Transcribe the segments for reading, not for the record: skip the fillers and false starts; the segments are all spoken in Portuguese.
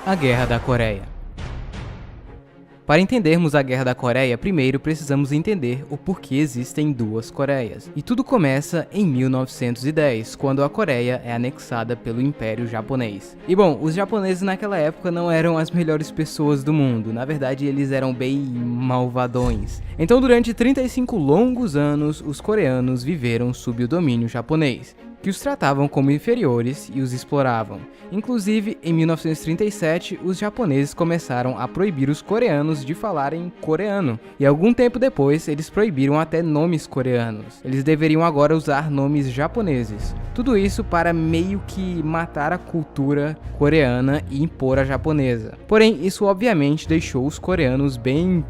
A Guerra da Coreia. Para entendermos a Guerra da Coreia, primeiro precisamos entender o porquê existem duas Coreias. E tudo começa em 1910, quando a Coreia é anexada pelo Império Japonês. E bom, os japoneses naquela época não eram as melhores pessoas do mundo, na verdade eles eram bem malvadões. Então durante 35 longos anos, os coreanos viveram sob o domínio japonês, que os tratavam como inferiores e os exploravam. Inclusive, em 1937, os japoneses começaram a proibir os coreanos de falarem coreano, e algum tempo depois eles proibiram até nomes coreanos. Eles deveriam agora usar nomes japoneses. Tudo isso para meio que matar a cultura coreana e impor a japonesa. Porém, isso obviamente deixou os coreanos bem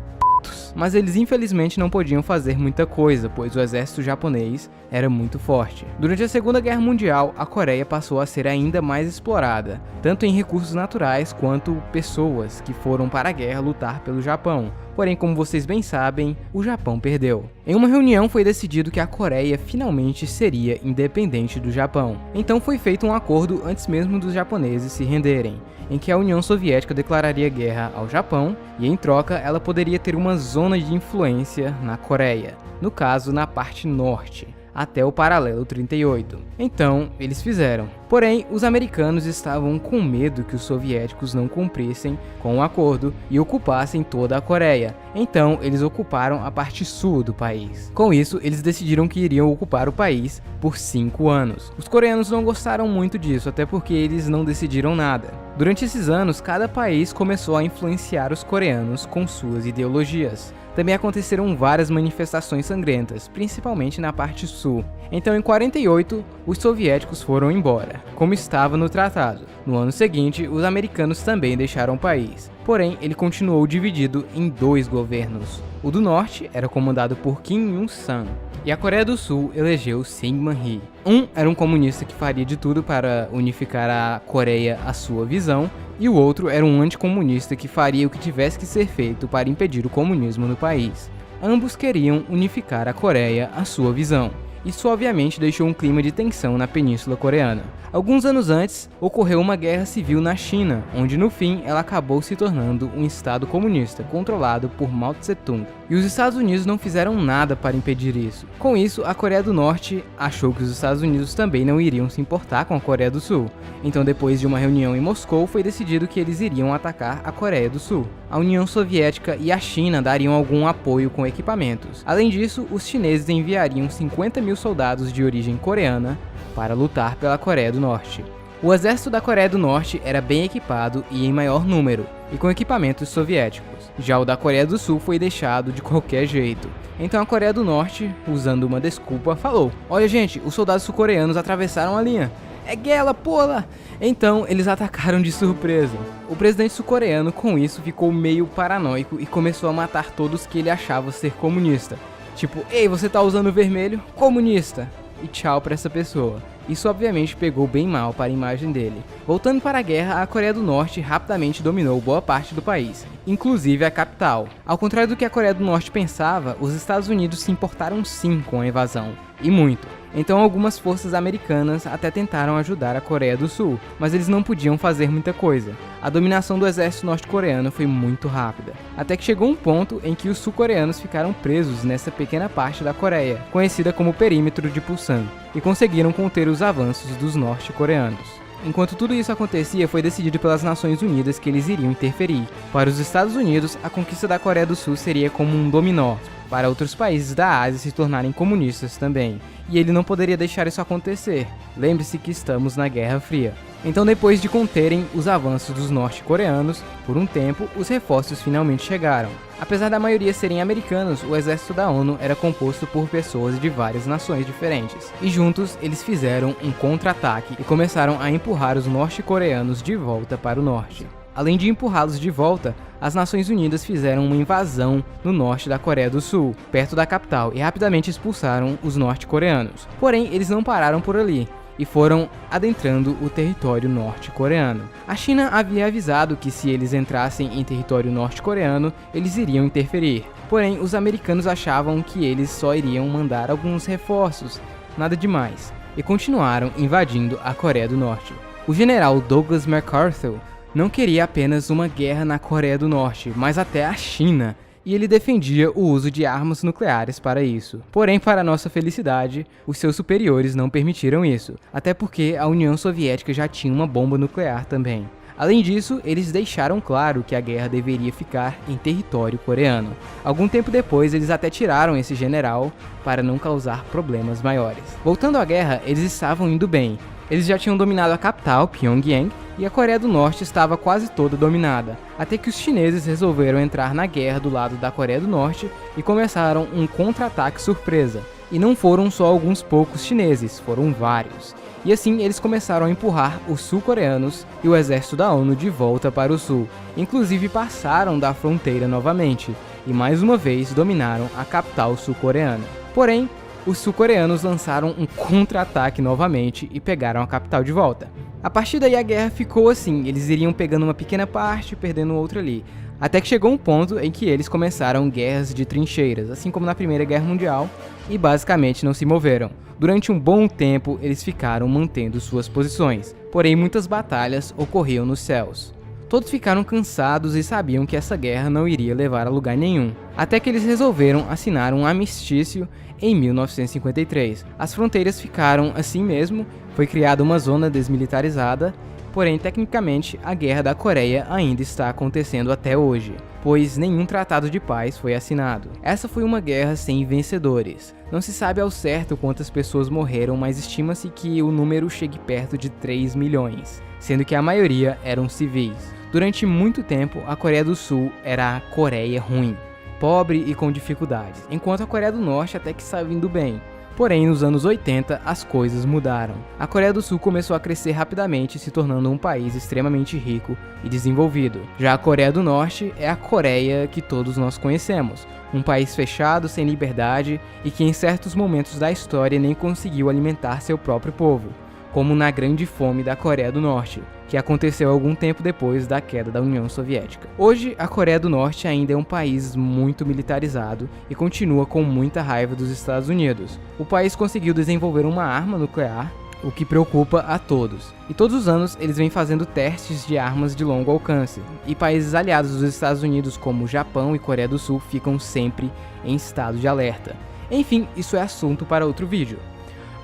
mas eles infelizmente não podiam fazer muita coisa, pois o exército japonês era muito forte. Durante a Segunda Guerra Mundial, a Coreia passou a ser ainda mais explorada, tanto em recursos naturais quanto pessoas que foram para a guerra lutar pelo Japão. Porém, como vocês bem sabem, o Japão perdeu. Em uma reunião foi decidido que a Coreia finalmente seria independente do Japão. Então foi feito um acordo antes mesmo dos japoneses se renderem, em que a União Soviética declararia guerra ao Japão e, em troca, ela poderia ter uma zona de influência na Coreia, no caso na parte norte, até o paralelo 38. Então, eles fizeram. Porém, os americanos estavam com medo que os soviéticos não cumprissem com o acordo e ocupassem toda a Coreia. Então, eles ocuparam a parte sul do país. Com isso, eles decidiram que iriam ocupar o país por 5 anos. Os coreanos não gostaram muito disso, até porque eles não decidiram nada. Durante esses anos, cada país começou a influenciar os coreanos com suas ideologias. Também aconteceram várias manifestações sangrentas, principalmente na parte sul. Então, em 48, os soviéticos foram embora, como estava no tratado. No ano seguinte, os americanos também deixaram o país. Porém, ele continuou dividido em 2 governos. O do norte era comandado por Kim Il-sung, e a Coreia do Sul elegeu Syngman-rhee. Um era um comunista que faria de tudo para unificar a Coreia à sua visão, e o outro era um anticomunista que faria o que tivesse que ser feito para impedir o comunismo no país. Ambos queriam unificar a Coreia à sua visão. Isso obviamente deixou um clima de tensão na Península Coreana. Alguns anos antes, ocorreu uma guerra civil na China, onde no fim ela acabou se tornando um estado comunista, controlado por Mao Tse-tung. E os Estados Unidos não fizeram nada para impedir isso. Com isso, a Coreia do Norte achou que os Estados Unidos também não iriam se importar com a Coreia do Sul. Então, depois de uma reunião em Moscou, foi decidido que eles iriam atacar a Coreia do Sul. A União Soviética e a China dariam algum apoio com equipamentos. Além disso, os chineses enviariam 50 mil soldados de origem coreana para lutar pela Coreia do Norte. O exército da Coreia do Norte era bem equipado e em maior número, e com equipamentos soviéticos. Já o da Coreia do Sul foi deixado de qualquer jeito. Então a Coreia do Norte, usando uma desculpa, falou: "Olha gente, os soldados sul-coreanos atravessaram a linha. É guerra, porra!" Então eles atacaram de surpresa. O presidente sul-coreano com isso ficou meio paranoico e começou a matar todos que ele achava ser comunista. Tipo, ei, você tá usando vermelho? Comunista! E tchau pra essa pessoa. Isso obviamente pegou bem mal para a imagem dele. Voltando para a guerra, a Coreia do Norte rapidamente dominou boa parte do país, inclusive a capital. Ao contrário do que a Coreia do Norte pensava, os Estados Unidos se importaram sim com a invasão, e muito. Então algumas forças americanas até tentaram ajudar a Coreia do Sul, mas eles não podiam fazer muita coisa. A dominação do exército norte-coreano foi muito rápida, até que chegou um ponto em que os sul-coreanos ficaram presos nessa pequena parte da Coreia, conhecida como Perímetro de Pusan, e conseguiram conter os avanços dos norte-coreanos. Enquanto tudo isso acontecia, foi decidido pelas Nações Unidas que eles iriam interferir. Para os Estados Unidos, a conquista da Coreia do Sul seria como um dominó, para outros países da Ásia se tornarem comunistas também, e ele não poderia deixar isso acontecer. Lembre-se que estamos na Guerra Fria. Então, depois de conterem os avanços dos norte-coreanos, por um tempo, os reforços finalmente chegaram. Apesar da maioria serem americanos, o exército da ONU era composto por pessoas de várias nações diferentes, e juntos eles fizeram um contra-ataque e começaram a empurrar os norte-coreanos de volta para o norte. Além de empurrá-los de volta, as Nações Unidas fizeram uma invasão no norte da Coreia do Sul, perto da capital, e rapidamente expulsaram os norte-coreanos. Porém, eles não pararam por ali e foram adentrando o território norte-coreano. A China havia avisado que se eles entrassem em território norte-coreano, eles iriam interferir. Porém, os americanos achavam que eles só iriam mandar alguns reforços, nada demais, e continuaram invadindo a Coreia do Norte. O general Douglas MacArthur não queria apenas uma guerra na Coreia do Norte, mas até a China, e ele defendia o uso de armas nucleares para isso. Porém, para nossa felicidade, os seus superiores não permitiram isso, até porque a União Soviética já tinha uma bomba nuclear também. Além disso, eles deixaram claro que a guerra deveria ficar em território coreano. Algum tempo depois, eles até tiraram esse general para não causar problemas maiores. Voltando à guerra, eles estavam indo bem. Eles já tinham dominado a capital, Pyongyang, e a Coreia do Norte estava quase toda dominada, até que os chineses resolveram entrar na guerra do lado da Coreia do Norte e começaram um contra-ataque surpresa. E não foram só alguns poucos chineses, foram vários. E assim eles começaram a empurrar os sul-coreanos e o exército da ONU de volta para o sul. Inclusive passaram da fronteira novamente e mais uma vez dominaram a capital sul-coreana. Porém, os sul-coreanos lançaram um contra-ataque novamente e pegaram a capital de volta. A partir daí a guerra ficou assim, eles iriam pegando uma pequena parte e perdendo outra ali. Até que chegou um ponto em que eles começaram guerras de trincheiras, assim como na Primeira Guerra Mundial, e basicamente não se moveram. Durante um bom tempo, eles ficaram mantendo suas posições, porém muitas batalhas ocorriam nos céus. Todos ficaram cansados e sabiam que essa guerra não iria levar a lugar nenhum, até que eles resolveram assinar um armistício em 1953. As fronteiras ficaram assim mesmo, foi criada uma zona desmilitarizada, porém tecnicamente a Guerra da Coreia ainda está acontecendo até hoje, pois nenhum tratado de paz foi assinado. Essa foi uma guerra sem vencedores. Não se sabe ao certo quantas pessoas morreram, mas estima-se que o número chegue perto de 3 milhões, sendo que a maioria eram civis. Durante muito tempo, a Coreia do Sul era a Coreia ruim, pobre e com dificuldades, enquanto a Coreia do Norte até que estava indo bem. Porém, nos anos 80, as coisas mudaram. A Coreia do Sul começou a crescer rapidamente, se tornando um país extremamente rico e desenvolvido. Já a Coreia do Norte é a Coreia que todos nós conhecemos, um país fechado, sem liberdade e que em certos momentos da história nem conseguiu alimentar seu próprio povo, como na Grande Fome da Coreia do Norte, que aconteceu algum tempo depois da queda da União Soviética. Hoje, a Coreia do Norte ainda é um país muito militarizado e continua com muita raiva dos Estados Unidos. O país conseguiu desenvolver uma arma nuclear, o que preocupa a todos. E todos os anos eles vêm fazendo testes de armas de longo alcance, e países aliados dos Estados Unidos como Japão e Coreia do Sul ficam sempre em estado de alerta. Enfim, isso é assunto para outro vídeo.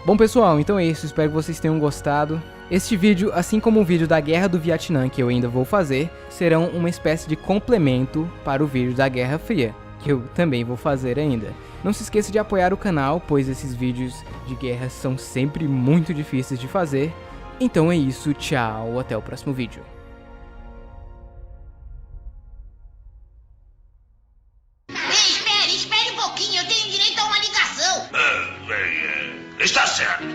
Bom pessoal, então é isso, espero que vocês tenham gostado. Este vídeo, assim como o vídeo da Guerra do Vietnã que eu ainda vou fazer, serão uma espécie de complemento para o vídeo da Guerra Fria, que eu também vou fazer ainda. Não se esqueça de apoiar o canal, pois esses vídeos de guerra são sempre muito difíceis de fazer. Então é isso, tchau, até o próximo vídeo. Espere um pouquinho, eu tenho direito a uma ligação. Está certo.